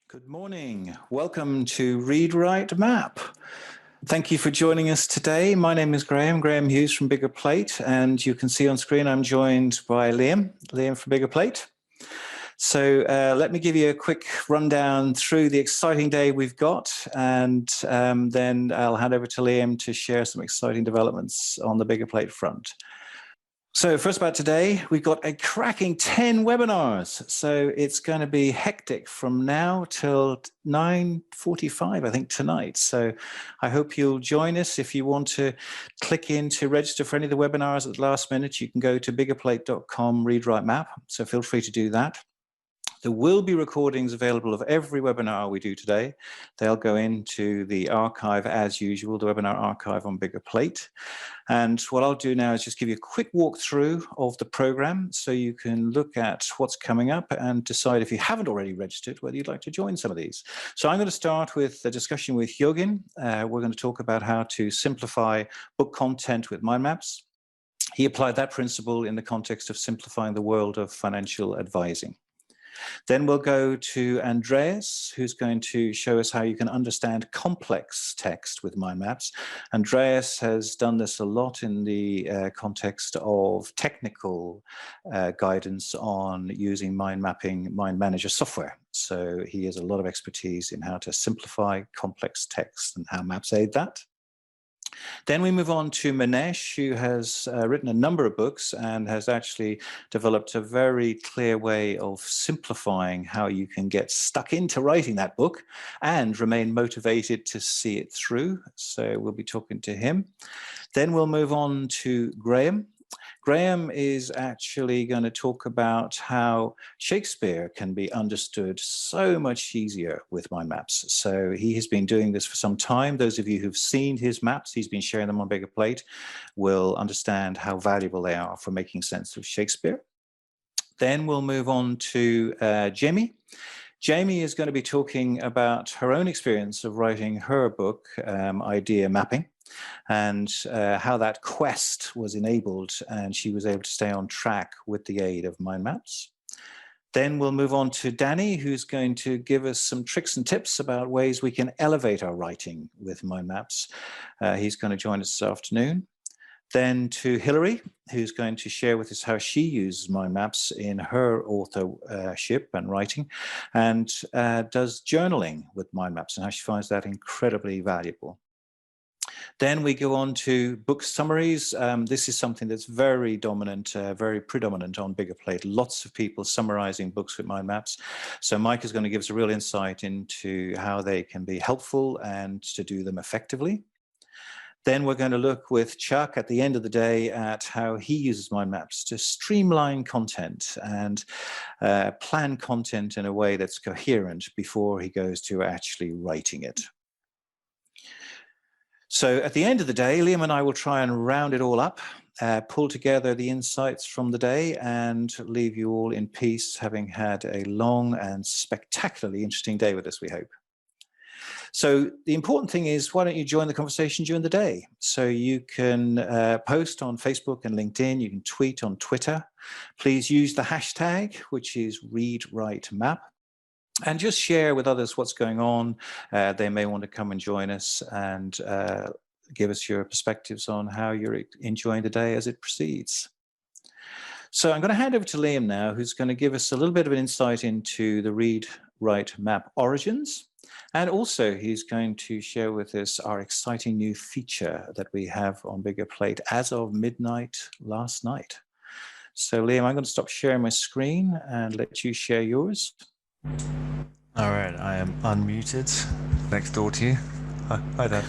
Good morning. Welcome to ReadWriteMap. Thank you for joining us today. My name is Graham Hughes from Biggerplate, and you can see on screen I'm joined by Liam from Biggerplate. So let me give you a quick rundown through the exciting day we've got, and then I'll hand over to Liam to share some exciting developments on the Biggerplate front. So first about today, we've got a cracking 10 webinars. So it's going to be hectic from now till 9:45, I think, tonight. So I hope you'll join us. If you want to click in to register for any of the webinars at the last minute, you can go to biggerplate.com, ReadWriteMap. So feel free to do that. There will be recordings available of every webinar we do today. They'll go into the archive as usual, the webinar archive on Biggerplate. And what I'll do now is just give you a quick walkthrough of the program so you can look at what's coming up and decide, if you haven't already registered, whether you'd like to join some of these. So I'm going to start with a discussion with Jürgen. We're going to talk about how to simplify book content with mind maps. He applied that principle in the context of simplifying the world of financial advising. Then we'll go to Andreas, who's going to show us how you can understand complex text with mind maps. Andreas has done this a lot in the context of technical guidance on using mind mapping, mind manager software. So he has a lot of expertise in how to simplify complex text and how maps aid that. Then we move on to Manesh, who has written a number of books and has actually developed a very clear way of simplifying how you can get stuck into writing that book and remain motivated to see it through. So we'll be talking to him. Then we'll move on to Graham. Graham is actually going to talk about how Shakespeare can be understood so much easier with mind maps. So he has been doing this for some time. Those of you who've seen his maps, he's been sharing them on Biggerplate, will understand how valuable they are for making sense of Shakespeare. Then we'll move on to Jamie. Jamie is going to be talking about her own experience of writing her book, Idea Mapping, and how that quest was enabled and she was able to stay on track with the aid of mind maps. Then we'll move on to Danny, who's going to give us some tricks and tips about ways we can elevate our writing with mind maps. He's going to join us this afternoon. Then to Hilary, who's going to share with us how she uses mind maps in her authorship and writing, and does journaling with mind maps and how she finds that incredibly valuable. Then we go on to book summaries. This is something that's very dominant, very predominant on Biggerplate. Lots of people summarizing books with mind maps. So Mike is going to give us a real insight into how they can be helpful and to do them effectively. Then we're going to look with Chuck at the end of the day at how he uses mind maps to streamline content and plan content in a way that's coherent before he goes to actually writing it. So at the end of the day, Liam and I will try and round it all up, pull together the insights from the day and leave you all in peace, having had a long and spectacularly interesting day with us, we hope. So the important thing is, why don't you join the conversation during the day? So you can post on Facebook and LinkedIn, you can tweet on Twitter. Please use the hashtag, which is ReadWriteMap. And just share with others what's going on. They may want to come and join us and give us your perspectives on how you're enjoying the day as it proceeds. So I'm going to hand over to Liam now, who's going to give us a little bit of an insight into the ReadWriteMap origins. And also he's going to share with us our exciting new feature that we have on Biggerplate as of midnight last night. So Liam, I'm going to stop sharing my screen and let you share yours. All right, I am unmuted next door to you. Hi there.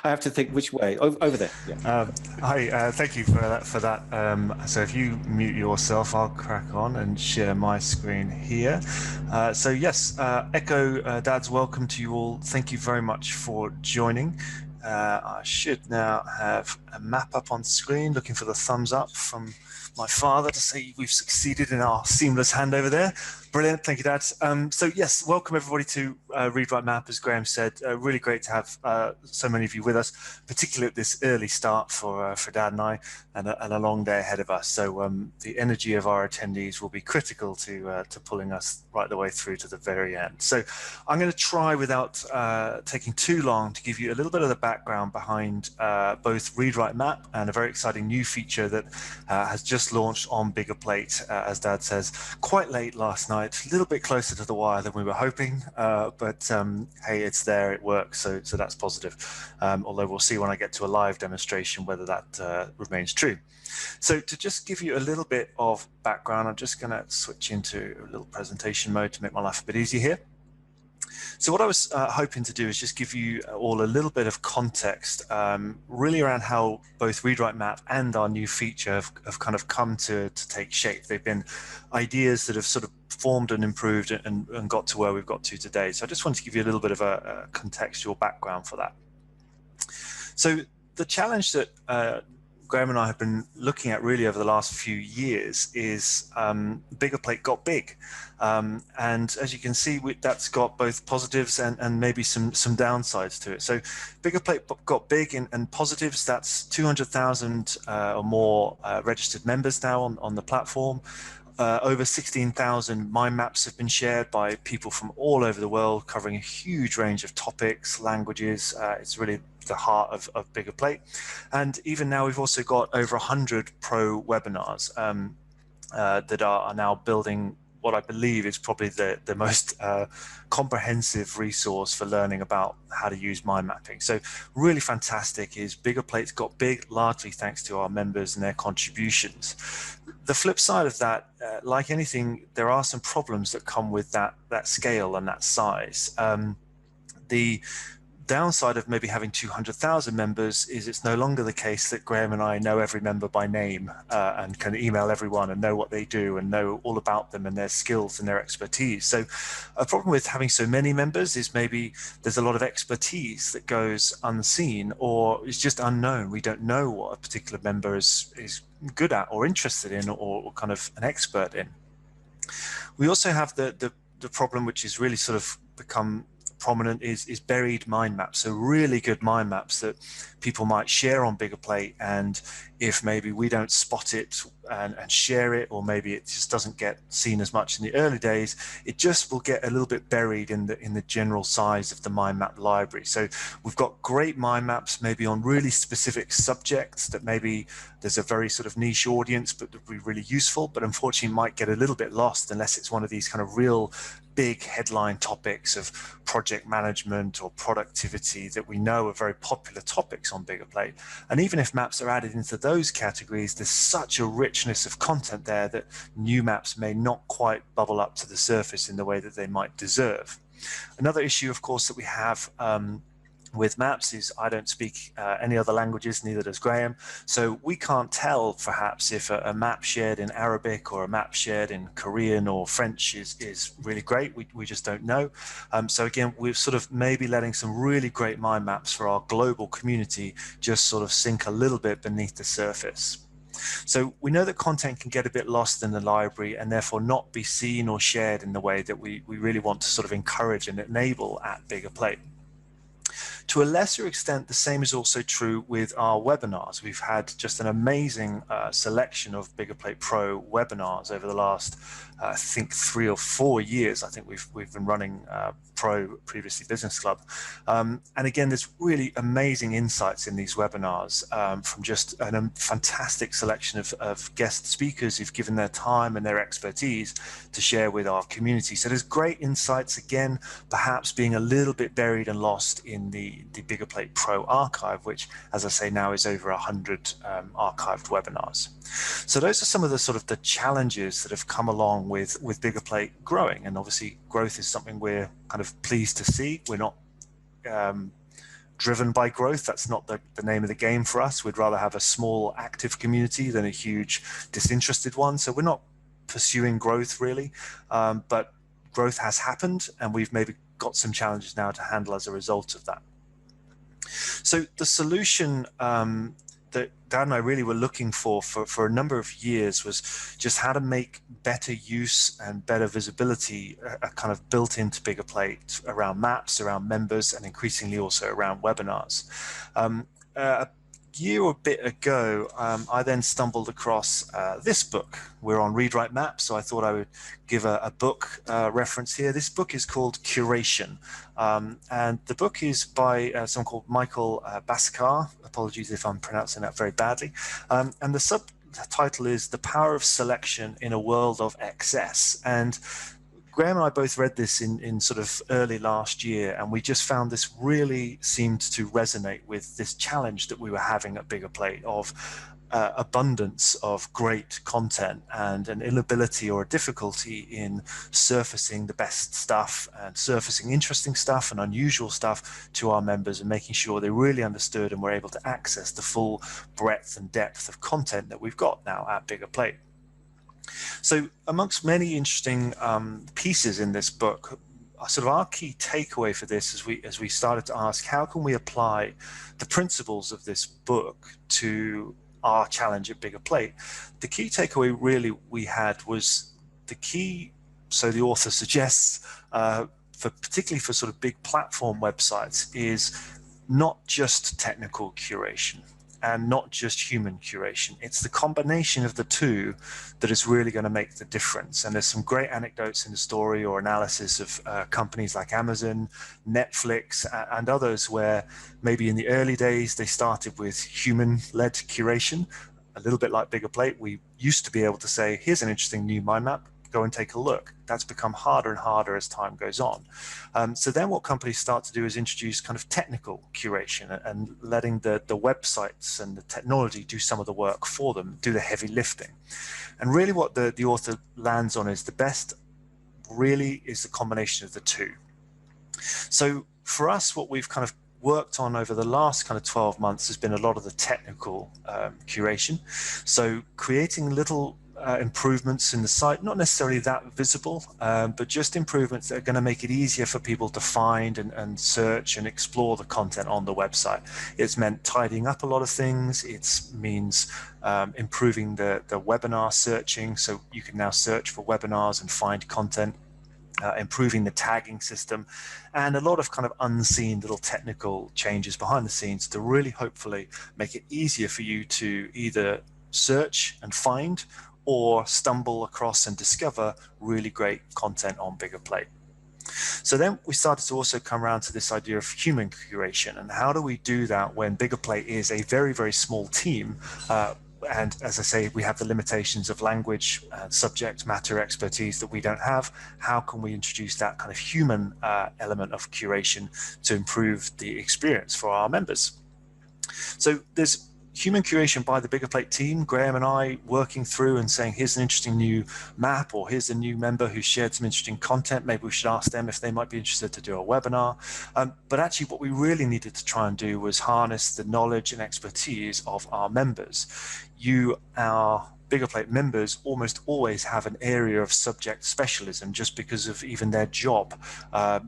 I have to think which way. Over there. Yeah. Hi, thank you for that. So if you mute yourself, I'll crack on and share my screen here. So yes, echo Dad's welcome to you all. Thank you very much for joining. I should now have a map up on screen, looking for the thumbs up from my father to say we've succeeded in our seamless handover there. Brilliant, thank you, Dad. So yes, welcome everybody to ReadWriteMap. As Graham said, really great to have so many of you with us, particularly at this early start for Dad and I, and a long day ahead of us. So the energy of our attendees will be critical to pulling us right the way through to the very end. So I'm going to try, without taking too long, to give you a little bit of the background behind both ReadWriteMap and a very exciting new feature that has just launched on Biggerplate, as Dad says, quite late last night, a little bit closer to the wire than we were hoping, but hey, it's there, it works, so that's positive. Although we'll see when I get to a live demonstration whether that remains true. So to just give you a little bit of background, I'm just going to switch into a little presentation mode to make my life a bit easier here. So what I was hoping to do is just give you all a little bit of context, really around how both ReadWriteMap and our new feature have kind of come to take shape. They've been ideas that have sort of formed and improved and got to where we've got to today. So I just wanted to give you a little bit of a contextual background for that. So the challenge that Graham and I have been looking at really over the last few years is Biggerplate got big. And as you can see, that's got both positives and maybe some downsides to it. So Biggerplate got big, and positives, that's 200,000 or more registered members now on the platform. Over 16,000 mind maps have been shared by people from all over the world, covering a huge range of topics, languages. It's really the heart of Biggerplate. And even now, we've also got over 100 pro webinars that are now building what I believe is probably the most comprehensive resource for learning about how to use mind mapping. So really fantastic is Biggerplate's got big, largely thanks to our members and their contributions. The flip side of that, like anything, there are some problems that come with that scale and that size. The downside of maybe having 200,000 members is it's no longer the case that Graham and I know every member by name and can email everyone and know what they do and know all about them and their skills and their expertise. So a problem with having so many members is maybe there's a lot of expertise that goes unseen or is just unknown. We don't know what a particular member is good at or interested in or kind of an expert in. We also have the problem, which is really sort of become prominent, is buried mind maps. So really good mind maps that people might share on Biggerplate, and if maybe we don't spot it and share it, or maybe it just doesn't get seen as much in the early days, it just will get a little bit buried in the general size of the mind map library. So we've got great mind maps maybe on really specific subjects that maybe there's a very sort of niche audience but would be really useful, but unfortunately might get a little bit lost unless it's one of these kind of real big headline topics of project management or productivity that we know are very popular topics on Biggerplate. And even if maps are added into those categories, there's such a richness of content there that new maps may not quite bubble up to the surface in the way that they might deserve. Another issue, of course, that we have with maps is I don't speak any other languages, neither does Graham. So we can't tell perhaps if a map shared in Arabic or a map shared in Korean or French is really great. We just don't know. So again, we're sort of maybe letting some really great mind maps for our global community just sort of sink a little bit beneath the surface. So we know that content can get a bit lost in the library and therefore not be seen or shared in the way that we really want to sort of encourage and enable at Biggerplate. To a lesser extent, the same is also true with our webinars. We've had just an amazing selection of Biggerplate Pro webinars over the last, I think, 3 or 4 years. I think we've been running Pro, previously Business Club. And again, there's really amazing insights in these webinars from just a fantastic selection of guest speakers who've given their time and their expertise to share with our community. So there's great insights, again, perhaps being a little bit buried and lost in the Biggerplate Pro archive, which, as I say, now is over 100 archived webinars. So those are some of the sort of the challenges that have come along with Biggerplate growing. And obviously growth is something we're kind of pleased to see. We're not driven by growth. That's not the name of the game for us. We'd rather have a small active community than a huge disinterested one. So we're not pursuing growth really, but growth has happened and we've maybe got some challenges now to handle as a result of that. So the solution that Dad and I really were looking for a number of years was just how to make better use and better visibility kind of built into Biggerplate around maps, around members, and increasingly also around webinars. A year or a bit ago, I then stumbled across this book. We're on ReadWriteMap, so I thought I would give a book reference here. This book is called Curation, and the book is by someone called Michael Baskar. Apologies if I'm pronouncing that very badly. And the subtitle is The Power of Selection in a World of Excess. And Graham and I both read this in sort of early last year, and we just found this really seemed to resonate with this challenge that we were having at Biggerplate of abundance of great content and an inability or a difficulty in surfacing the best stuff and surfacing interesting stuff and unusual stuff to our members and making sure they really understood and were able to access the full breadth and depth of content that we've got now at Biggerplate. So amongst many interesting pieces in this book, sort of our key takeaway for this as we started to ask, how can we apply the principles of this book to our challenge at Biggerplate? The key takeaway really we had was the key, so the author suggests, particularly for sort of big platform websites, is not just technical curation and not just human curation. It's the combination of the two that is really going to make the difference. And there's some great anecdotes in the story or analysis of companies like Amazon, Netflix, and others where maybe in the early days they started with human-led curation, a little bit like Biggerplate. We used to be able to say, here's an interesting new mind map, go and take a look. That's become harder and harder as time goes on. So then what companies start to do is introduce kind of technical curation and letting the websites and the technology do some of the work for them, do the heavy lifting. And really what the author lands on is the best really is the combination of the two. So for us, what we've kind of worked on over the last kind of 12 months has been a lot of the technical curation. So creating little improvements in the site, not necessarily that visible, but just improvements that are going to make it easier for people to find and search and explore the content on the website. It's meant tidying up a lot of things. It means improving the webinar searching, so you can now search for webinars and find content. Improving the tagging system, and a lot of kind of unseen little technical changes behind the scenes to really hopefully make it easier for you to either search and find or stumble across and discover really great content on Biggerplate. So then we started to also come around to this idea of human curation, and how do we do that when Biggerplate is a very, very small team, and as I say, we have the limitations of language and subject matter expertise that we don't have. How can we introduce that kind of human element of curation to improve the experience for our members? So there's human curation by the Biggerplate team, Graham and I working through and saying, here's an interesting new map, or here's a new member who shared some interesting content. Maybe we should ask them if they might be interested to do a webinar. But actually what we really needed to try and do was harness the knowledge and expertise of our members. Our Biggerplate members almost always have an area of subject specialism just because of even their job.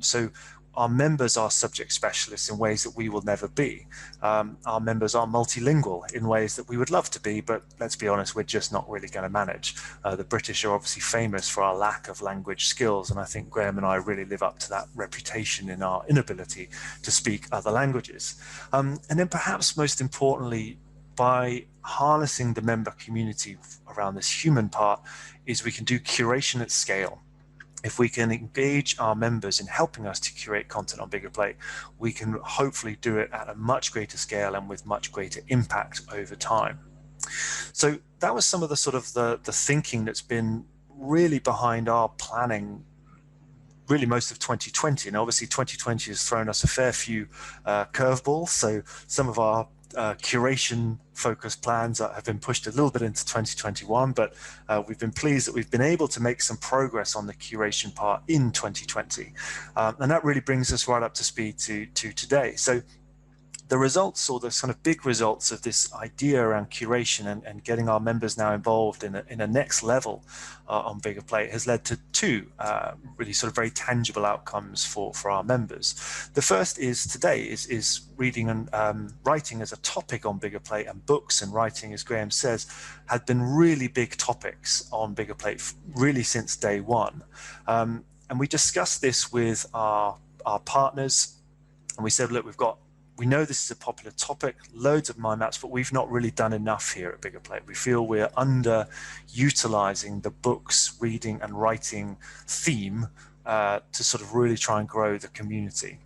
So our members are subject specialists in ways that we will never be. Our members are multilingual in ways that we would love to be, but let's be honest, we're just not really going to manage. The British are obviously famous for our lack of language skills, and I think Graham and I really live up to that reputation in our inability to speak other languages. And then perhaps most importantly, by harnessing the member community around this human part, is we can do curation at scale. If we can engage our members in helping us to curate content on Biggerplate, we can hopefully do it at a much greater scale and with much greater impact over time. So that was some of the sort of the thinking that's been really behind our planning really most of 2020. And obviously 2020 has thrown us a fair few curveballs. So some of our curation focused plans have been pushed a little bit into 2021, but we've been pleased that we've been able to make some progress on the curation part in 2020. And that really brings us right up to speed to today. So the results, or the kind of big results of this idea around curation and getting our members now involved in a next level on Biggerplate has led to two really sort of very tangible outcomes for our members. The first is today is reading and writing as a topic on Biggerplate, and books and writing, as Graham says, had been really big topics on Biggerplate really since day one. And we discussed this with our partners, and we said, look, we know this is a popular topic, loads of mind maps, but we've not really done enough here at Biggerplate. We feel we're underutilizing the books, reading and writing theme to sort of really try and grow the community.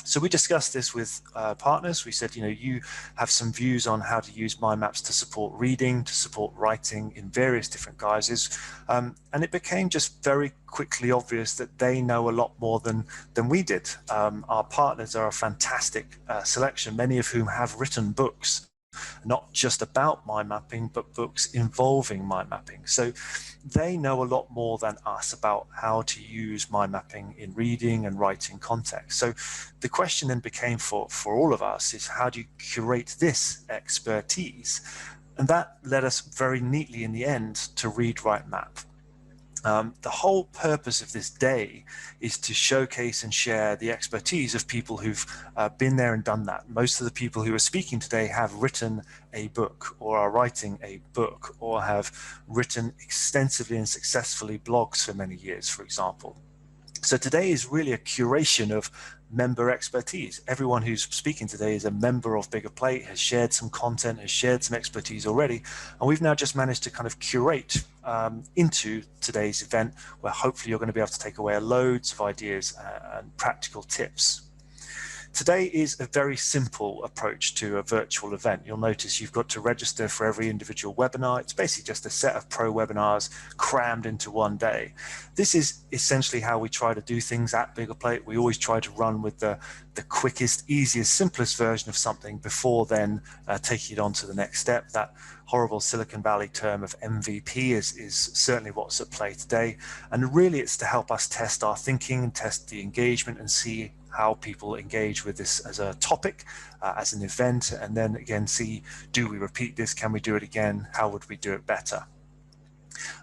So we discussed this with partners. We said, you have some views on how to use mind maps to support reading, to support writing in various different guises. And it became just very quickly obvious that they know a lot more than we did. Our partners are a fantastic selection, many of whom have written books, not just about mind mapping, but books involving mind mapping. So they know a lot more than us about how to use mind mapping in reading and writing context. So the question then became for all of us is, how do you curate this expertise? And that led us very neatly in the end to ReadWriteMap. The whole purpose of this day is to showcase and share the expertise of people who've been there and done that. Most of the people who are speaking today have written a book, or are writing a book, or have written extensively and successfully blogs for many years, for example. So today is really a curation of member expertise. Everyone who's speaking today is a member of Biggerplate, has shared some content, has shared some expertise already, and we've now just managed to kind of curate into today's event, where hopefully you're going to be able to take away loads of ideas and practical tips. Today is a very simple approach to a virtual event. You'll notice you've got to register for every individual webinar. It's basically just a set of pro webinars crammed into one day. This is essentially how we try to do things at Biggerplate. We always try to run with the quickest, easiest, simplest version of something before then taking it on to the next step. That horrible Silicon Valley term of MVP is certainly what's at play today. And really it's to help us test our thinking, test the engagement, and see how people engage with this as a topic, as an event, and then again see, do we repeat this? Can we do it again? How would we do it better?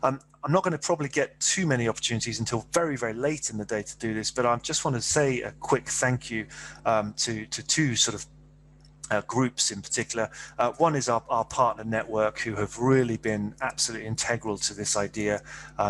I'm not going to probably get too many opportunities until very, very late in the day to do this, but I just want to say a quick thank you to two sort of groups in particular. One is our partner network, who have really been absolutely integral to this idea.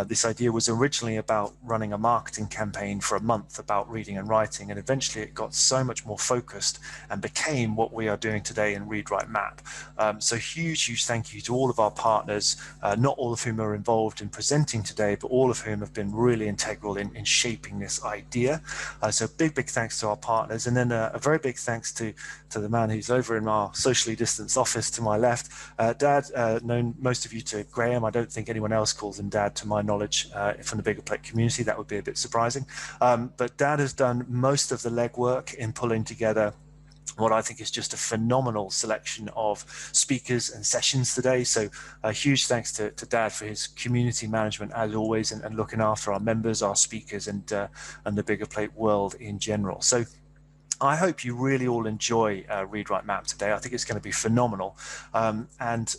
This idea was originally about running a marketing campaign for a month about reading and writing, and eventually it got so much more focused and became what we are doing today in ReadWriteMap. So huge thank you to all of our partners, not all of whom are involved in presenting today, but all of whom have been really integral in shaping this idea. So big thanks to our partners, and then a very big thanks to the man who's over in our socially distanced office to my left. Dad, known most of you to Graham. I don't think anyone else calls him Dad to my knowledge from the Biggerplate community. That would be a bit surprising. But Dad has done most of the legwork in pulling together what I think is just a phenomenal selection of speakers and sessions today. So a huge thanks to Dad for his community management as always, and looking after our members, our speakers, and the Biggerplate world in general. So I hope you really all enjoy ReadWriteMap today. I think it's going to be phenomenal. And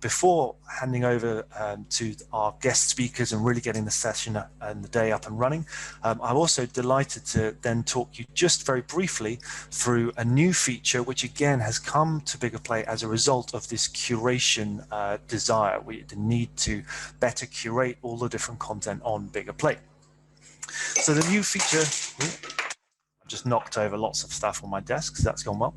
before handing over to our guest speakers and really getting the session and the day up and running, I'm also delighted to then talk you just very briefly through a new feature, which again has come to Biggerplate as a result of this curation desire. The need to better curate all the different content on Biggerplate. So the new feature... just knocked over lots of stuff on my desk, so that's gone well.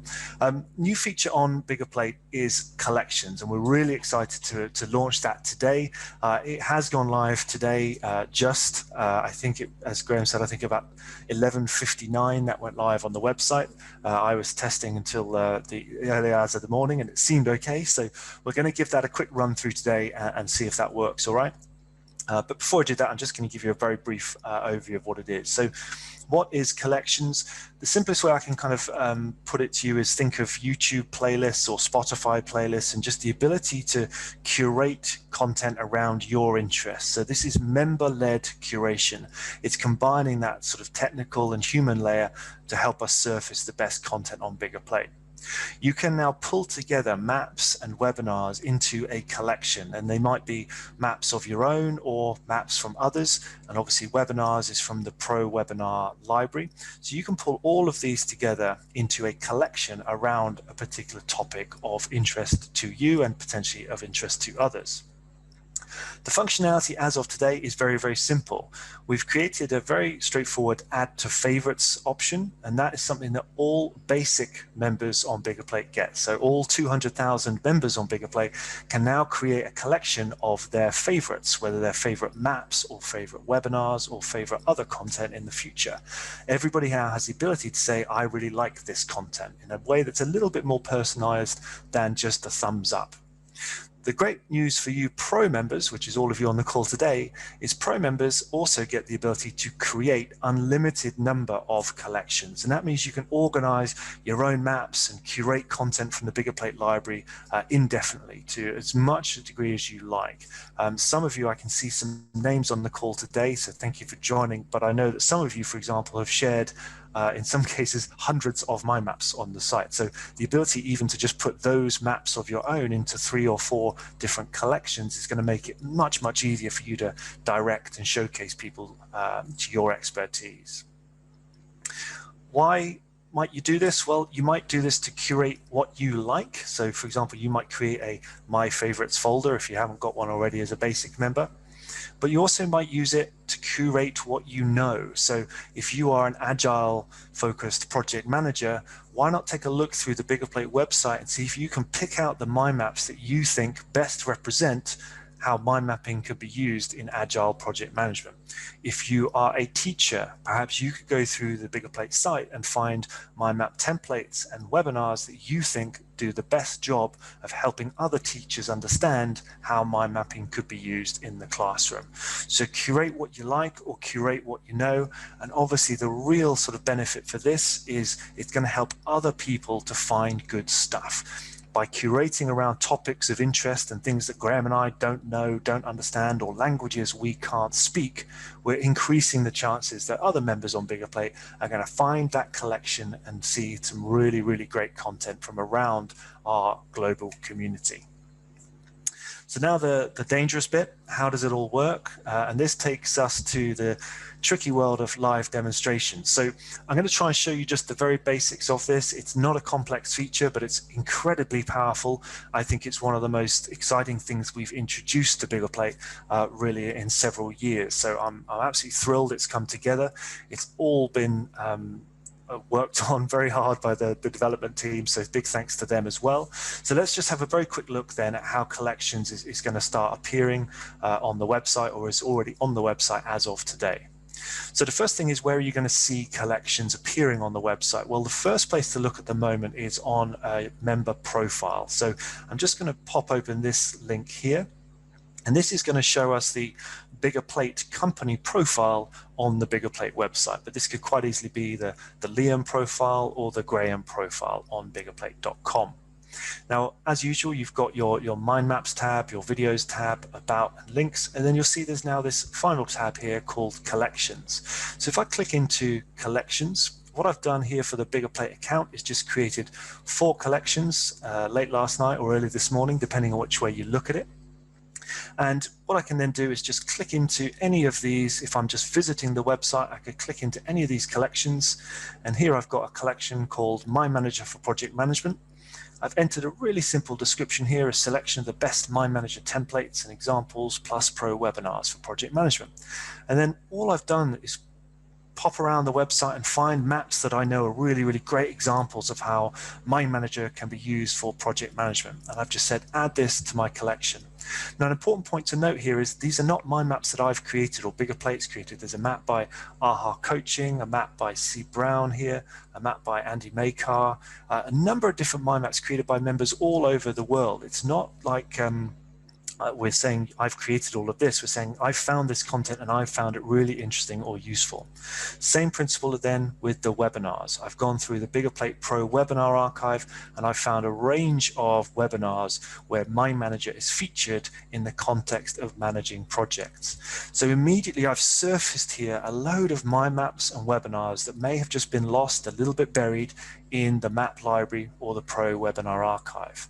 New feature on Biggerplate is collections, and we're really excited to launch that today. It has gone live today, I think as Graham said, I think about 11:59 that went live on the website. I was testing until the early hours of the morning, and it seemed okay, so we're going to give that a quick run through today and see if that works all right. But before I do that, I'm just going to give you a very brief overview of what it is. So what is collections? The simplest way I can kind of put it to you is think of YouTube playlists or Spotify playlists, and just the ability to curate content around your interests. So this is member-led curation. It's combining that sort of technical and human layer to help us surface the best content on Biggerplate. You can now pull together maps and webinars into a collection, and they might be maps of your own or maps from others. And obviously webinars is from the Pro Webinar library. So you can pull all of these together into a collection around a particular topic of interest to you and potentially of interest to others. The functionality as of today is very, very simple. We've created a very straightforward add to favorites option, and that is something that all basic members on Biggerplate get. So all 200,000 members on Biggerplate can now create a collection of their favorites, whether they're favorite maps or favorite webinars or favorite other content in the future. Everybody now has the ability to say, I really like this content in a way that's a little bit more personalized than just a thumbs up. The great news for you Pro members, which is all of you on the call today, is Pro members also get the ability to create unlimited number of collections. And that means you can organize your own maps and curate content from the Biggerplate library indefinitely to as much a degree as you like. Some of you, I can see some names on the call today, so thank you for joining. But I know that some of you, for example, have shared in some cases, hundreds of mind maps on the site. So the ability even to just put those maps of your own into 3 or 4 different collections is going to make it much, much easier for you to direct and showcase people to your expertise. Why might you do this? Well, you might do this to curate what you like. So for example, you might create a My Favorites folder if you haven't got one already as a basic member. But you also might use it to curate what you know. So if you are an agile focused project manager, why not take a look through the Biggerplate website and see if you can pick out the mind maps that you think best represent how mind mapping could be used in agile project management. If you are a teacher, perhaps you could go through the Biggerplate site and find mind map templates and webinars that you think do the best job of helping other teachers understand how mind mapping could be used in the classroom. So curate what you like or curate what you know. And obviously the real sort of benefit for this is it's going to help other people to find good stuff. By curating around topics of interest and things that Graham and I don't know, don't understand, or languages we can't speak, we're increasing the chances that other members on Biggerplate are going to find that collection and see some really, really great content from around our global community. So now the dangerous bit, how does it all work? And this takes us to the tricky world of live demonstrations. So I'm going to try and show you just the very basics of this. It's not a complex feature, but it's incredibly powerful. I think it's one of the most exciting things we've introduced to Biggerplate really in several years. So I'm absolutely thrilled it's come together. It's all been worked on very hard by the development team, so big thanks to them as well. So let's just have a very quick look then at how collections is going to start appearing on the website, or is already on the website as of today. So the first thing is, where are you going to see collections appearing on the website? Well, the first place to look at the moment is on a member profile. So I'm just going to pop open this link here, and this is going to show us the Biggerplate company profile on the Biggerplate website, but this could quite easily be the Liam profile or the Graham profile on biggerplate.com. Now, as usual, you've got your mind maps tab, your videos tab, about, and links, and then you'll see there's now this final tab here called collections. So if I click into collections, what I've done here for the Biggerplate account is just created 4 collections late last night or early this morning, depending on which way you look at it. And what I can then do is just click into any of these. If I'm just visiting the website, I could click into any of these collections. And here I've got a collection called My Manager for Project Management. I've entered a really simple description here, a selection of the best Mind Manager templates and examples, plus Pro webinars for project management. And then all I've done is pop around the website and find maps that I know are really, really great examples of how Mind Manager can be used for project management. And I've just said, add this to my collection. Now, an important point to note here is these are not mind maps that I've created or Biggerplate's created. There's a map by AHA Coaching, a map by C. Brown here, a map by Andy Makar, a number of different mind maps created by members all over the world. It's not like we're saying I've created all of this. We're saying I've found this content and I've found it really interesting or useful. Same principle then with the webinars. I've gone through the Biggerplate Pro webinar archive and I've found a range of webinars where Mind Manager is featured in the context of managing projects. So immediately I've surfaced here a load of mind maps and webinars that may have just been lost, a little bit buried in the map library or the Pro webinar archive.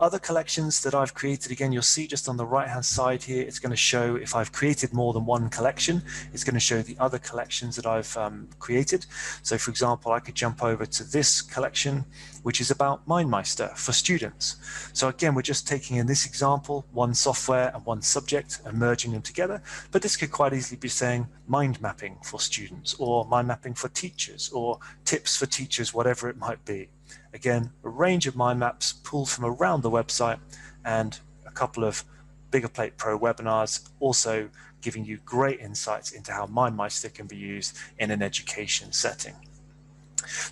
Other collections that I've created, again, you'll see just on the right hand side here, it's going to show if I've created more than one collection, it's going to show the other collections that I've created. So for example, I could jump over to this collection, which is about MindMeister for students. So again, we're just taking in this example, one software and one subject and merging them together. But this could quite easily be saying mind mapping for students or mind mapping for teachers or tips for teachers, whatever it might be. Again, a range of mind maps pulled from around the website and a couple of Biggerplate Pro webinars also giving you great insights into how MindMeister can be used in an education setting.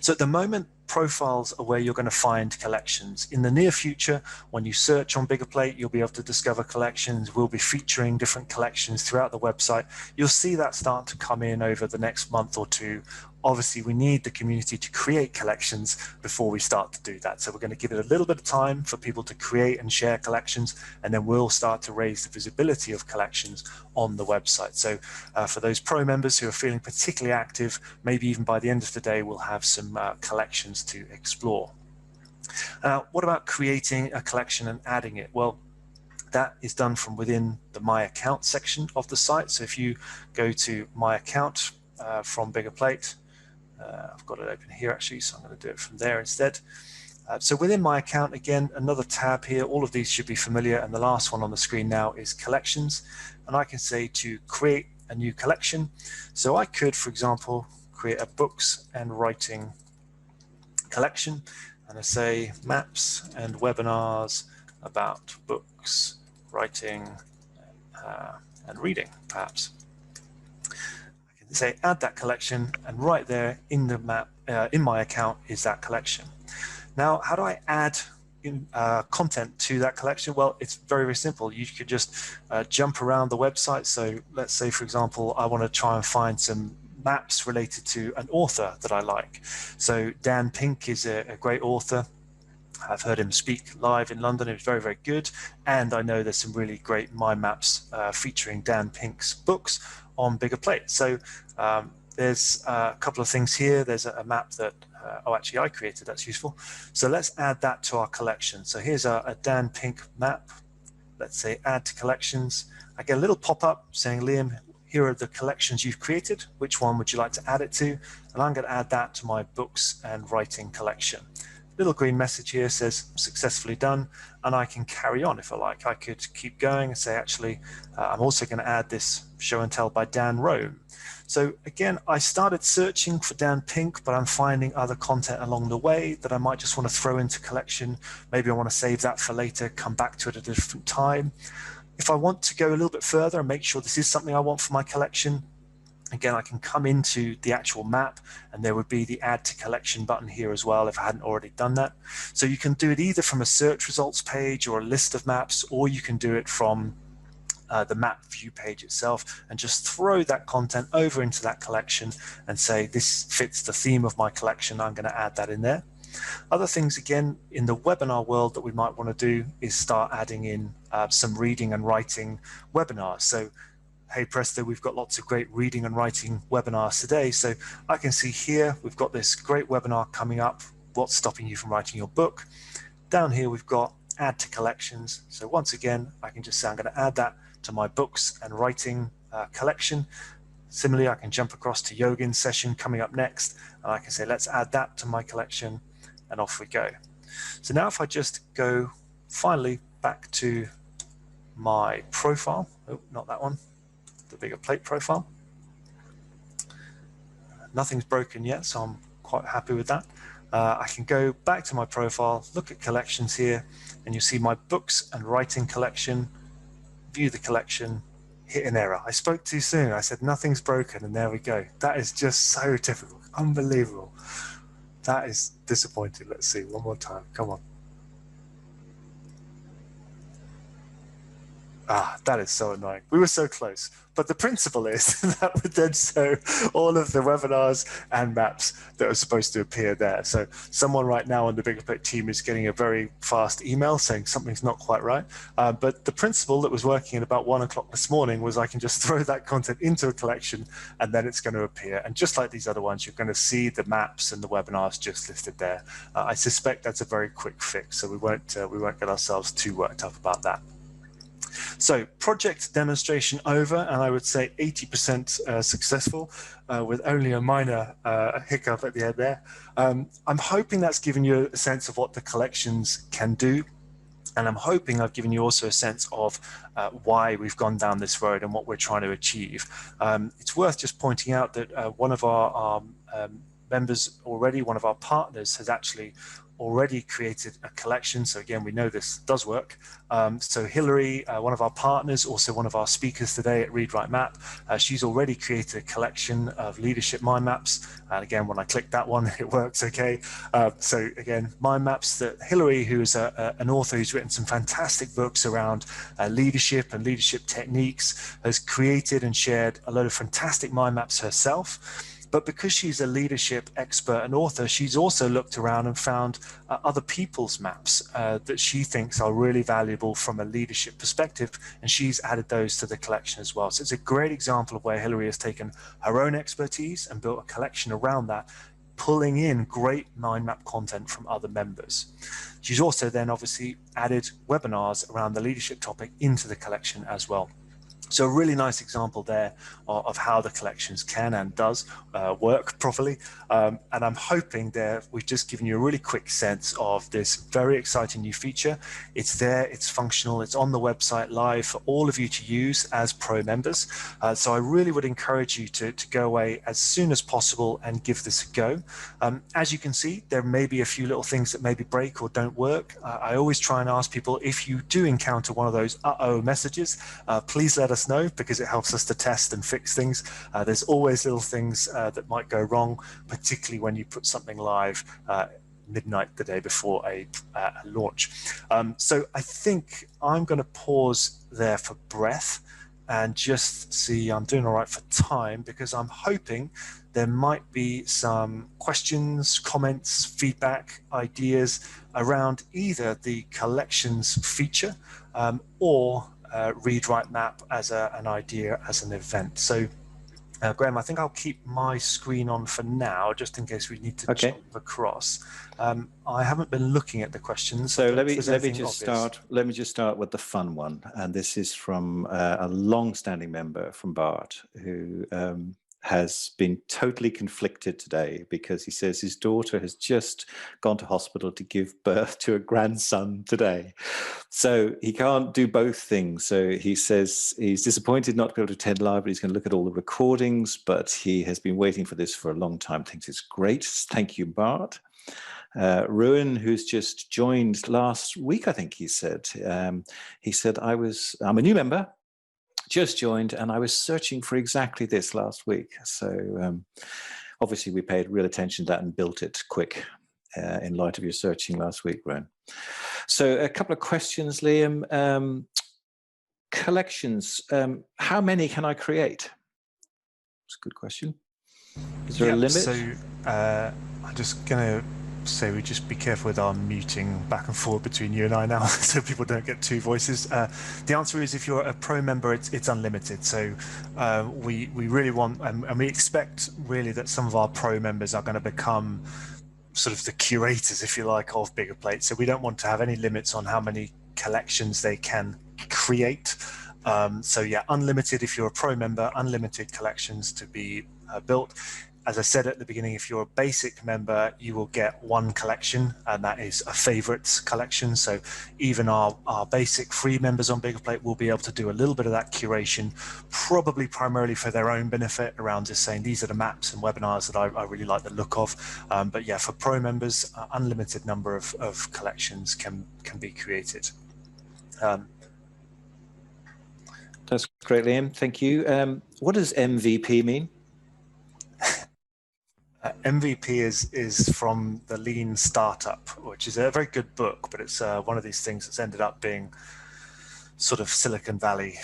So at the moment, profiles are where you're going to find collections. In the near future, when you search on Biggerplate, you'll be able to discover collections. We'll be featuring different collections throughout the website. You'll see that start to come in over the next month or two. Obviously, we need the community to create collections before we start to do that. So we're going to give it a little bit of time for people to create and share collections, and then we'll start to raise the visibility of collections on the website. So for those pro members who are feeling particularly active, maybe even by the end of the day, we'll have some collections to explore. What about creating a collection and adding it? Well, that is done from within the My Account section of the site. So if you go to My Account from Biggerplate, I've got it open here actually, so I'm going to do it from there instead. So within My Account, again, another tab here. All of these should be familiar, and the last one on the screen now is Collections. And I can say to create a new collection. So I could, for example, create a books and writing collection, and I say maps and webinars about books, writing, and reading, perhaps. Say add that collection, and right there in the map in My Account is that collection. Now, how do I add content to that collection? Well, it's very, very simple. You could just jump around the website. So let's say, for example, I want to try and find some maps related to an author that I like. So Dan Pink is a great author. I've heard him speak live in London. It was very, very good. And I know there's some really great mind maps featuring Dan Pink's books on Biggerplate. So there's a couple of things here. There's a map that, actually I created, that's useful. So let's add that to our collection. So here's a Dan Pink map. Let's say add to collections. I get a little pop-up saying, Liam, here are the collections you've created. Which one would you like to add it to? And I'm going to add that to my books and writing collection. Little green message here says successfully done, and I can carry on if I like. I could keep going and say, actually, I'm also going to add this show and tell by Dan Rome. So again, I started searching for Dan Pink, but I'm finding other content along the way that I might just want to throw into collection. Maybe I want to save that for later, come back to it at a different time. If I want to go a little bit further and make sure this is something I want for my collection, again, I can come into the actual map, and there would be the add to collection button here as well if I hadn't already done that. So you can do it either from a search results page or a list of maps, or you can do it from the map view page itself and just throw that content over into that collection and say, this fits the theme of my collection, I'm going to add that in there. Other things, again, in the webinar world that we might want to do is start adding in some reading and writing webinars. So hey presto, we've got lots of great reading and writing webinars today. So I can see here, we've got this great webinar coming up, what's stopping you from writing your book. Down here, we've got add to collections. So once again, I can just say I'm going to add that to my books and writing collection. Similarly, I can jump across to Yogin's session coming up next, and I can say, let's add that to my collection, and off we go. So now if I just go finally back to my profile, oh, not that one, the Biggerplate profile. Nothing's broken yet, so I'm quite happy with that. I can go back to my profile, look at collections here, and you see my books and writing collection, view the collection, hit an error. I spoke too soon. I said nothing's broken, and there we go. That is just so typical. Unbelievable. That is disappointing. Let's see one more time. Come on. That is so annoying. We were so close. But the principle is that would then show all of the webinars and maps that are supposed to appear there. So someone right now on the Biggerplate team is getting a very fast email saying something's not quite right. But the principle that was working at about 1 o'clock this morning was I can just throw that content into a collection and then it's going to appear. And just like these other ones, you're going to see the maps and the webinars just listed there. I suspect that's a very quick fix, so we won't get ourselves too worked up about that. So project demonstration over, and I would say 80% successful with only a minor hiccup at the end there. I'm hoping that's given you a sense of what the collections can do. And I'm hoping I've given you also a sense of why we've gone down this road and what we're trying to achieve. It's worth just pointing out that one of our members already, one of our partners, has actually already created a collection. So again, we know this does work. So Hillary, one of our partners, also one of our speakers today at ReadWriteMap, she's already created a collection of leadership mind maps. And again, when I click that one, it works okay. So again, mind maps that Hillary, who's an author who's written some fantastic books around leadership and leadership techniques, has created and shared a load of fantastic mind maps herself. But because she's a leadership expert and author, she's also looked around and found other people's maps that she thinks are really valuable from a leadership perspective, and she's added those to the collection as well. So it's a great example of where Hillary has taken her own expertise and built a collection around that, pulling in great mind map content from other members. She's also then obviously added webinars around the leadership topic into the collection as well. So a really nice example there of how the collections can and does work properly. And I'm hoping there we've just given you a really quick sense of this very exciting new feature. It's there, it's functional, it's on the website live for all of you to use as pro members. So I really would encourage you to go away as soon as possible and give this a go. As you can see, there may be a few little things that maybe break or don't work. I always try and ask people, if you do encounter one of those uh-oh messages, please let us know, because it helps us to test and fix things. There's always little things that might go wrong, particularly when you put something live midnight the day before a launch. So I think I'm going to pause there for breath and just see I'm doing all right for time, because I'm hoping there might be some questions, comments, feedback, ideas around either the collections feature or ReadWriteMap as an idea, as an event. So Graham, I think I'll keep my screen on for now, just in case we need to jump across. I haven't been looking at the questions. So let me just start with the fun one, and this is from a long-standing member from Bart, who has been totally conflicted today, because he says his daughter has just gone to hospital to give birth to a grandson today. So he can't do both things. So he says he's disappointed not to be able to attend live, but he's going to look at all the recordings, but he has been waiting for this for a long time, thinks it's great. Thank you, Bart. Ruin, who's just joined last week, I think he said, I'm a new member, just joined, and I was searching for exactly this last week. So obviously we paid real attention to that and built it quick in light of your searching last week, Ron. So a couple of questions, Liam. Collections, how many can I create? It's a good question. Is there a limit? So I'm just going to say we just be careful with our muting back and forth between you and I now, so people don't get two voices. The answer is, if you're a pro member, it's unlimited. So we really want, and we expect really that some of our pro members are going to become sort of the curators, if you like, of Biggerplate. So we don't want to have any limits on how many collections they can create. So yeah, unlimited if you're a pro member, unlimited collections to be built. As I said at the beginning, if you're a basic member, you will get one collection, and that is a favorites collection. So even our basic free members on Biggerplate will be able to do a little bit of that curation, probably primarily for their own benefit, around just saying these are the maps and webinars that I really like the look of. But yeah, for pro members, unlimited number of collections can be created. That's great, Liam. Thank you. What does MVP mean? MVP is from the Lean Startup, which is a very good book, but it's one of these things that's ended up being sort of Silicon Valley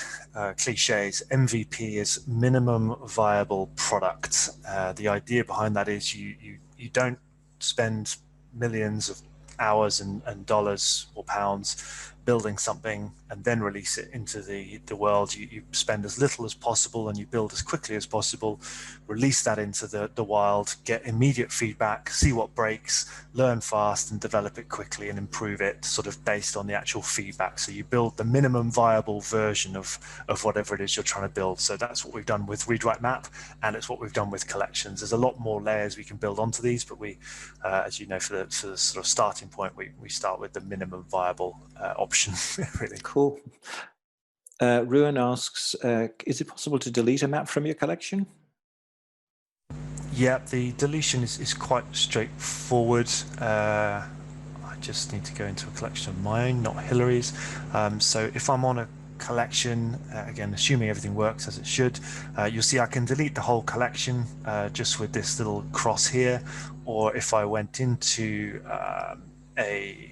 cliches. MVP is minimum viable product. The idea behind that is you don't spend millions of hours and dollars or pounds building something and then release it into the world. You spend as little as possible and you build as quickly as possible, release that into the wild, get immediate feedback, see what breaks, learn fast and develop it quickly and improve it sort of based on the actual feedback. So you build the minimum viable version of whatever it is you're trying to build. So that's what we've done with ReadWriteMap, and it's what we've done with collections. There's a lot more layers we can build onto these, but we, as you know, for the sort of starting point, we start with the minimum viable option. Really cool. Ruan asks, is it possible to delete a map from your collection? Yeah, the deletion is quite straightforward. I just need to go into a collection of mine, not Hillary's. So if I'm on a collection, again, assuming everything works as it should, you'll see I can delete the whole collection just with this little cross here. Or if I went into a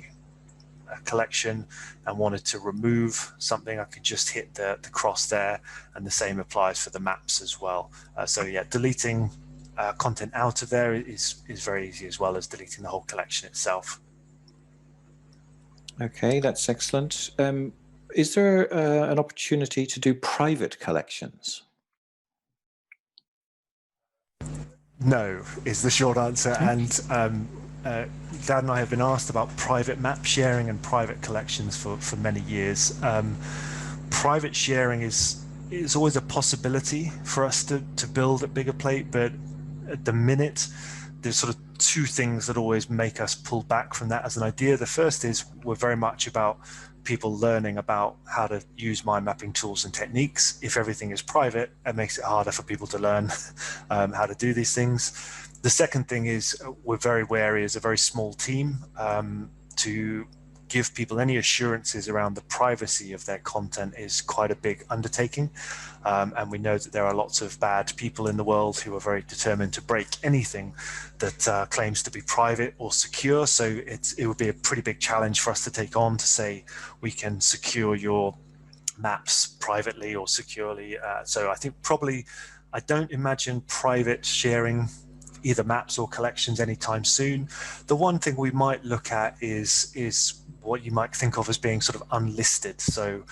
collection and wanted to remove something, I could just hit the cross there, and the same applies for the maps as well. So yeah, deleting content out of there is very easy, as well as deleting the whole collection itself. Okay, that's excellent. Is there an opportunity to do private collections? No, is the short answer. And Dad and I have been asked about private map sharing and private collections for many years. Private sharing is always a possibility for us to build at Biggerplate, but at the minute, there's sort of two things that always make us pull back from that as an idea. The first is we're very much about people learning about how to use mind mapping tools and techniques. If everything is private, it makes it harder for people to learn how to do these things. The second thing is we're very wary as a very small team to give people any assurances around the privacy of their content is quite a big undertaking. And we know that there are lots of bad people in the world who are very determined to break anything that claims to be private or secure. So it would be a pretty big challenge for us to take on to say we can secure your maps privately or securely. So I think probably, I don't imagine private sharing either maps or collections anytime soon. The one thing we might look at is what you might think of as being sort of unlisted. So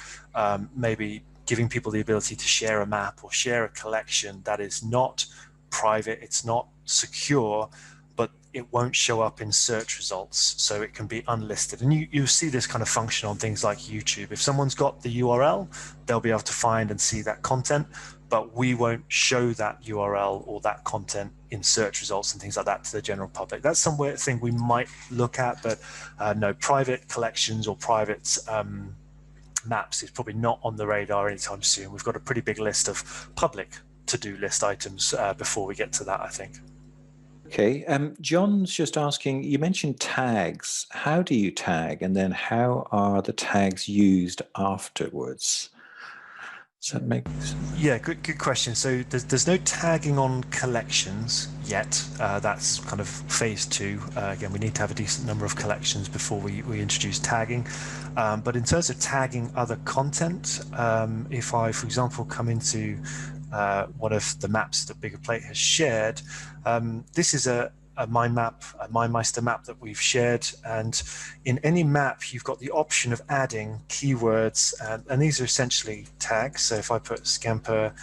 maybe giving people the ability to share a map or share a collection that is not private, it's not secure, but it won't show up in search results, so it can be unlisted. And you see this kind of function on things like YouTube. If someone's got the URL, they'll be able to find and see that content, but we won't show that URL or that content in search results and things like that to the general public. That's something we might look at, but no, private collections or private maps is probably not on the radar anytime soon. We've got a pretty big list of public to-do list items before we get to that, I think. Okay, John's just asking, you mentioned tags. How do you tag, and then how are the tags used afterwards? Does that make sense? Yeah, good question. So there's no tagging on collections yet. That's kind of phase 2. Again, we need to have a decent number of collections before we introduce tagging. But in terms of tagging other content, if I, for example, come into one of the maps that Biggerplate has shared, this is a mind map, a MindMeister map that we've shared, and in any map you've got the option of adding keywords, and these are essentially tags. So if I put scamper,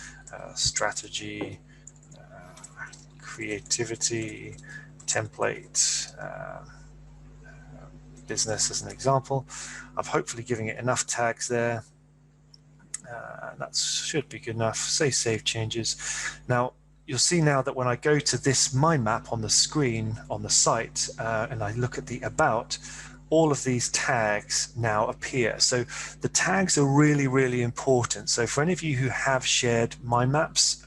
strategy, creativity, template, business as an example, I'm hopefully giving it enough tags there. That should be good enough. Say save changes. Now you'll see now that when I go to this mind map on the screen on the site and I look at the about, all of these tags now appear. So the tags are really, really important. So for any of you who have shared mind maps,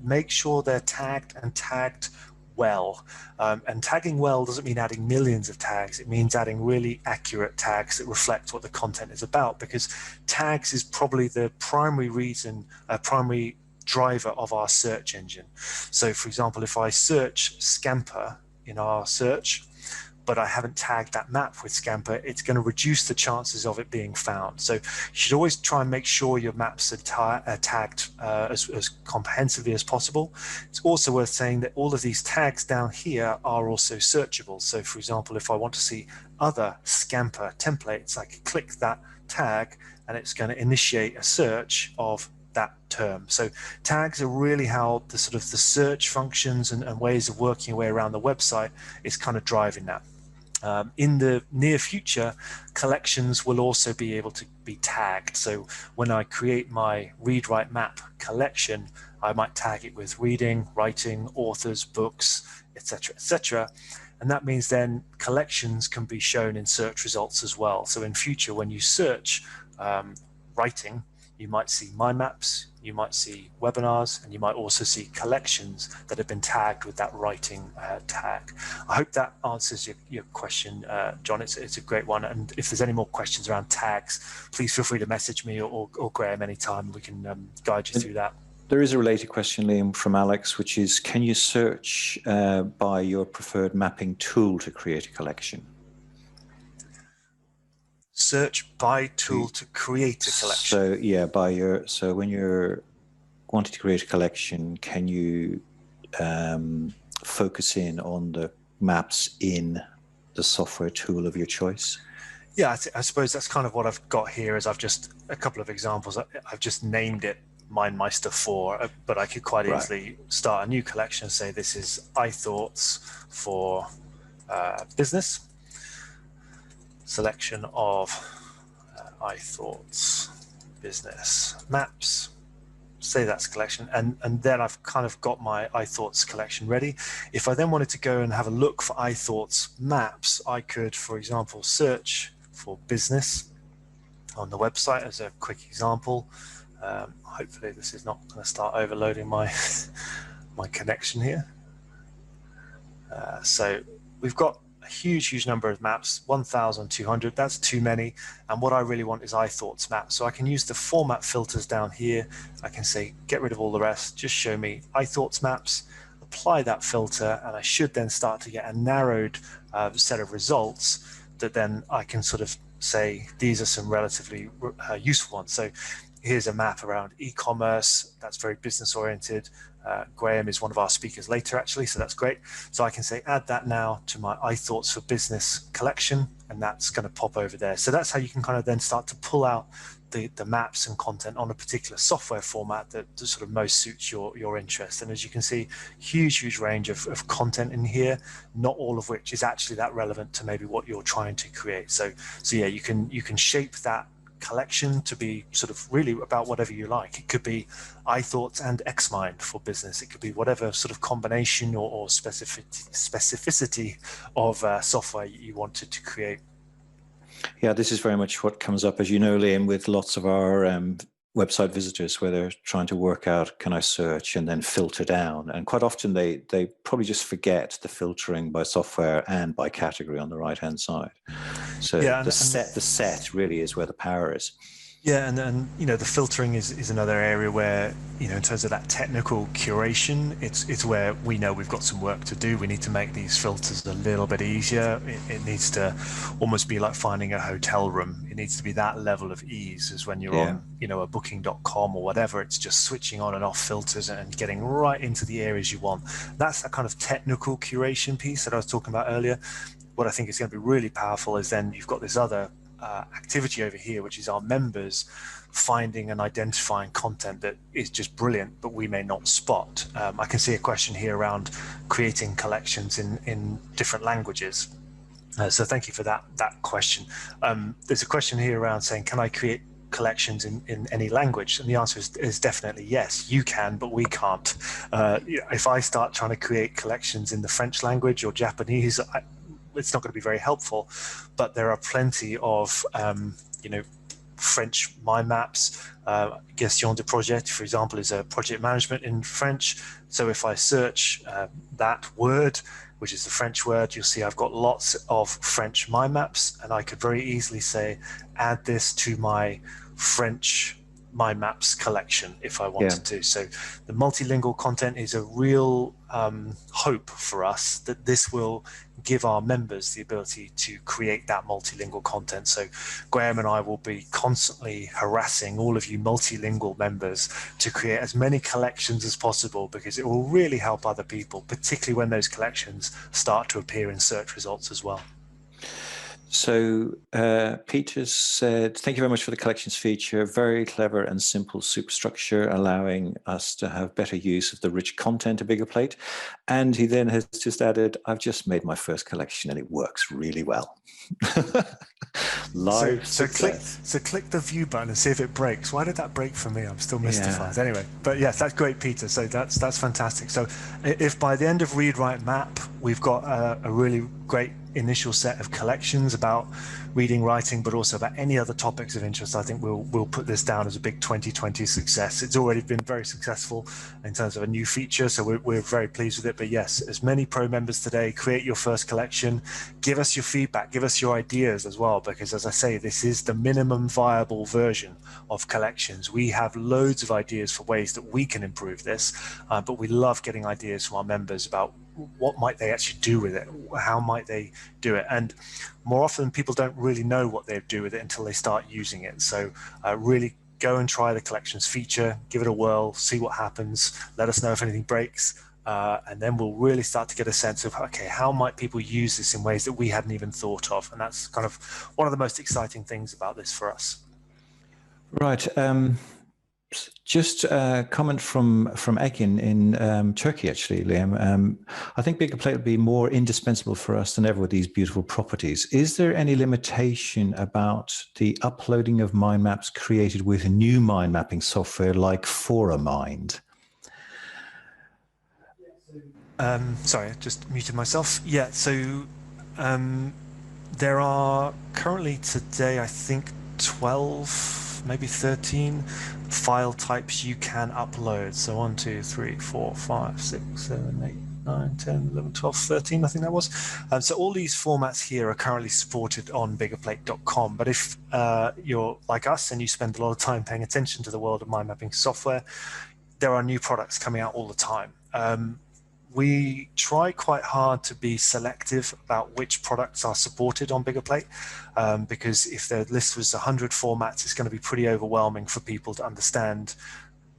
make sure they're tagged and tagged well. And tagging well doesn't mean adding millions of tags. It means adding really accurate tags that reflect what the content is about, because tags is probably the primary reason, primary driver of our search engine. So for example, if I search scamper in our search, but I haven't tagged that map with Scamper, it's going to reduce the chances of it being found. So you should always try and make sure your maps are tagged as comprehensively as possible. It's also worth saying that all of these tags down here are also searchable. So for example, if I want to see other Scamper templates, I can click that tag and it's going to initiate a search of that term. So tags are really how the sort of the search functions and ways of working your way around the website is kind of driving that. In the near future, collections will also be able to be tagged. So when I create my ReadWriteMap collection, I might tag it with reading, writing, authors, books, etc., etc. And that means then collections can be shown in search results as well. So in future, when you search writing, you might see mind maps, you might see webinars, and you might also see collections that have been tagged with that writing tag. I hope that answers your question, John. It's a great one. And if there's any more questions around tags, please feel free to message me or Graham anytime. We can guide you through that. There is a related question, Liam, from Alex, which is, can you search by your preferred mapping tool to create a collection? Search by tool to create a collection. So when you're wanting to create a collection, can you focus in on the maps in the software tool of your choice? Yeah, I suppose that's kind of what I've got here. Is I've just a couple of examples. I've just named it MindMeister 4, but I could quite easily start a new collection and say this is iThoughts for business. Selection of iThoughts business maps, say that's collection, and then I've kind of got my iThoughts collection ready. If I then wanted to go and have a look for iThoughts maps, I could, for example, search for business on the website as a quick example. Hopefully this is not going to start overloading my my connection here. So we've got a huge number of maps, 1,200. That's too many. And what I really want is iThoughts maps. So I can use the format filters down here. I can say, get rid of all the rest. Just show me iThoughts maps, apply that filter, and I should then start to get a narrowed set of results that then I can sort of say, these are some relatively useful ones. So here's a map around e-commerce. That's very business oriented. Graham is one of our speakers later, actually, so that's great. So I can say, add that now to my iThoughts for Business collection, and that's going to pop over there. So that's how you can kind of then start to pull out the maps and content on a particular software format that sort of most suits your interest. And as you can see, huge range of content in here, not all of which is actually that relevant to maybe what you're trying to create. So yeah, you can shape that collection to be sort of really about whatever you like. It could be iThoughts and Xmind for business. It could be whatever sort of combination or specificity of software you wanted to create. Yeah, this is very much what comes up, as you know, Liam, with lots of our website visitors, where they're trying to work out, can I search and then filter down? And quite often they probably just forget the filtering by software and by category on the right-hand side. So yeah, the set really is where the power is. Yeah, and you know, the filtering is another area where, you know, in terms of that technical curation, it's where we know we've got some work to do. We need to make these filters a little bit easier. It needs to almost be like finding a hotel room. It needs to be that level of ease as when you're on, you know, a booking.com or whatever. It's just switching on and off filters and getting right into the areas you want. That's that kind of technical curation piece that I was talking about earlier. What I think is going to be really powerful is then you've got this other activity over here, which is our members finding and identifying content that is just brilliant, but we may not spot. I can see a question here around creating collections in different languages. So thank you for that question. There's a question here around saying, can I create collections in any language? And the answer is definitely yes, you can, but we can't. If I start trying to create collections in the French language or Japanese, it's not going to be very helpful, but there are plenty of, you know, French mind maps. Gestion de projet, for example, is a project management in French. So if I search that word, which is the French word, you'll see I've got lots of French mind maps, and I could very easily say, add this to my French mind maps collection if I wanted to. So the multilingual content is a real hope for us that this will give our members the ability to create that multilingual content. So Graham and I will be constantly harassing all of you multilingual members to create as many collections as possible, because it will really help other people, particularly when those collections start to appear in search results as well. So Peter said, thank you very much for the collections feature. Very clever and simple superstructure, allowing us to have better use of the rich content of Biggerplate. And he then has just added, I've just made my first collection and it works really well. Live success. So click the view button and see if it breaks. Why did that break for me? I'm still mystified. Anyway, but yes, that's great, Peter. So that's fantastic. So if by the end of ReadWriteMap, we've got a really great initial set of collections about reading, writing, but also about any other topics of interest, I think we'll put this down as a big 2020 success. It's already been very successful in terms of a new feature, so we're very pleased with it. But yes, as many pro members today, create your first collection, give us your feedback, give us your ideas as well, because as I say, this is the minimum viable version of collections. We have loads of ideas for ways that we can improve this, but we love getting ideas from our members about what might they actually do with it, how might they do it. And more often people don't really know what they do with it until they start using it. So really go and try the collections feature, give it a whirl, see what happens, let us know if anything breaks, and then we'll really start to get a sense of, okay, how might people use this in ways that we hadn't even thought of. And that's kind of one of the most exciting things about this for us. Right. Just a comment from Ekin in Turkey, actually, Liam. I think Biggerplate would be more indispensable for us than ever with these beautiful properties. Is there any limitation about the uploading of mind maps created with new mind mapping software like ForaMind? Sorry, I just muted myself. Yeah, so there are currently today, I think, 12, maybe 13 file types you can upload. So 1, 2, 3, 4, 5, 6, 7, 8, 9, 10, 11, 12, 13, I think that was. So all these formats here are currently supported on biggerplate.com. But if you're like us and you spend a lot of time paying attention to the world of mind mapping software, there are new products coming out all the time. We try quite hard to be selective about which products are supported on Biggerplate, because if the list was 100 formats, it's going to be pretty overwhelming for people to understand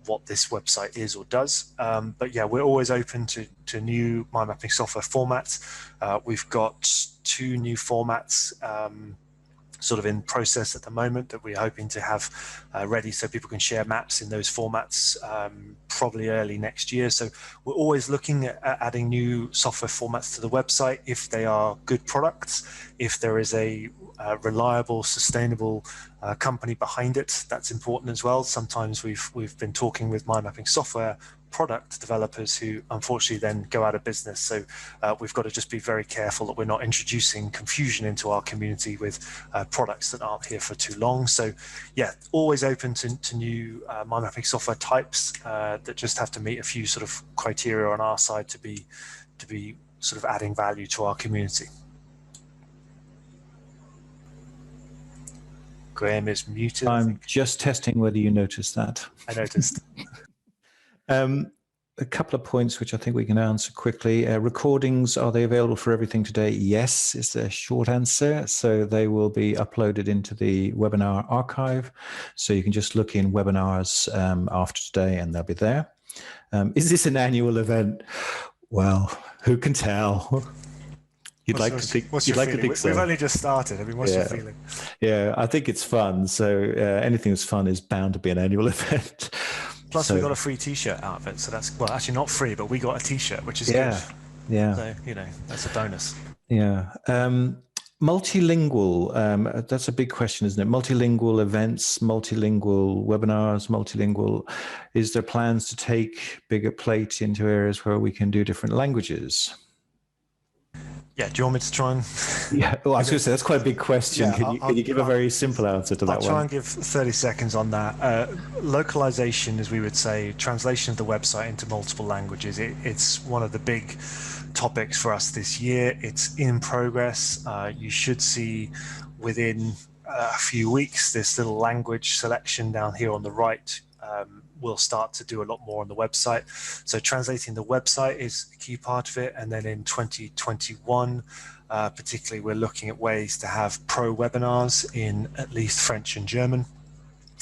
what this website is or does. But yeah, we're always open to new mind mapping software formats. We've got 2 new formats sort of in process at the moment that we're hoping to have ready so people can share maps in those formats probably early next year. So we're always looking at adding new software formats to the website if they are good products, if there is a reliable, sustainable company behind it. That's important as well. Sometimes we've been talking with mind mapping software product developers who unfortunately then go out of business. So we've got to just be very careful that we're not introducing confusion into our community with products that aren't here for too long. So yeah, always open to new mind mapping software types that just have to meet a few sort of criteria on our side to be sort of adding value to our community. Graham is muted. I'm just testing whether you noticed that. I noticed. A couple of points which I think we can answer quickly. Recordings, are they available for everything today? Yes, is the short answer. So they will be uploaded into the webinar archive. So you can just look in webinars after today and they'll be there. Is this an annual event? Well, who can tell? You'd like to think so. We've only just started. I mean, what's your feeling? Yeah, I think it's fun. So anything that's fun is bound to be an annual event. Plus, we got a free T-shirt out of it. So that's, well, actually not free, but we got a T-shirt, which is good. Yeah. So, you know, that's a bonus. Yeah. Multilingual, that's a big question, isn't it? Multilingual events, multilingual webinars, multilingual. Is there plans to take Biggerplate into areas where we can do different languages? Yeah, do you want me to try and... Yeah, well, I was going to say, that's quite a big question. Yeah, can you give a very simple answer to that one? I'll try and give 30 seconds on that. Localization, as we would say, translation of the website into multiple languages, it's one of the big topics for us this year. It's in progress. You should see within a few weeks, this little language selection down here on the right will start to do a lot more on the website. So translating the website is a key part of it. And then in 2021, particularly, we're looking at ways to have pro webinars in at least French and German.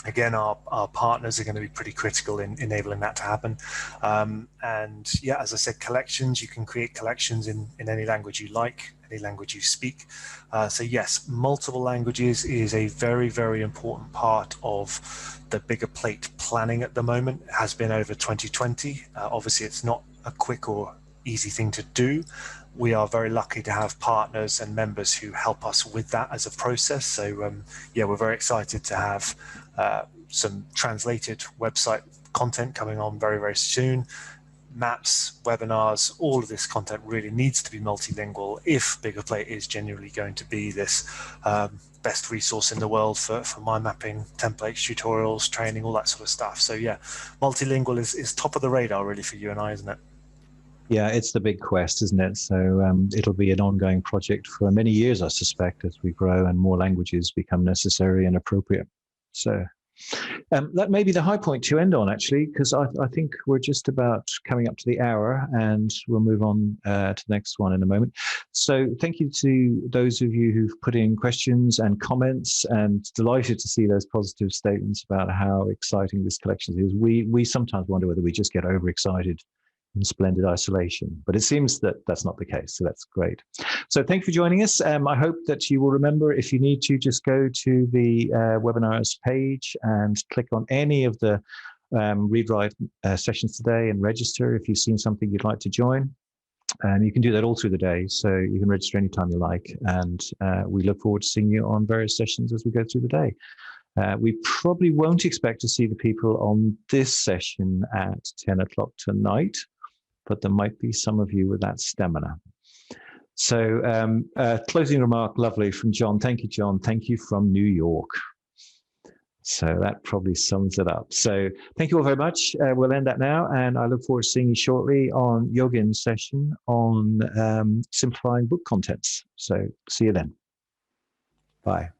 Again, our partners are going to be pretty critical in enabling that to happen. And yeah, as I said, collections, you can create collections in any language you like, any language you speak. So yes, multiple languages is a very, very important part of the Biggerplate planning at the moment. It has been over 2020. Obviously, it's not a quick or easy thing to do. We are very lucky to have partners and members who help us with that as a process. So yeah, we're very excited to have some translated website content coming on very, very soon. Maps, webinars, all of this content really needs to be multilingual if Biggerplate is genuinely going to be this best resource in the world for mind mapping, templates, tutorials, training, all that sort of stuff. So yeah, multilingual is top of the radar really for you and I, isn't it? Yeah, it's the big quest, isn't it? So it'll be an ongoing project for many years, I suspect, as we grow and more languages become necessary and appropriate. So that may be the high point to end on, actually, because I think we're just about coming up to the hour, and we'll move on to the next one in a moment. So thank you to those of you who've put in questions and comments, and delighted to see those positive statements about how exciting this collection is. We sometimes wonder whether we just get overexcited in splendid isolation, but it seems that that's not the case, so that's great. So thank you for joining us. I hope that you will remember, if you need to, just go to the webinars page and click on any of the ReadWrite sessions today and register if you've seen something you'd like to join. And you can do that all through the day, so you can register anytime you like, and we look forward to seeing you on various sessions as we go through the day. We probably won't expect to see the people on this session at 10 o'clock tonight, but there might be some of you with that stamina. So closing remark, lovely, from John. Thank you, John. Thank you from New York. So that probably sums it up. So thank you all very much. We'll end that now, and I look forward to seeing you shortly on Yogin's session on simplifying book contents. So see you then. Bye.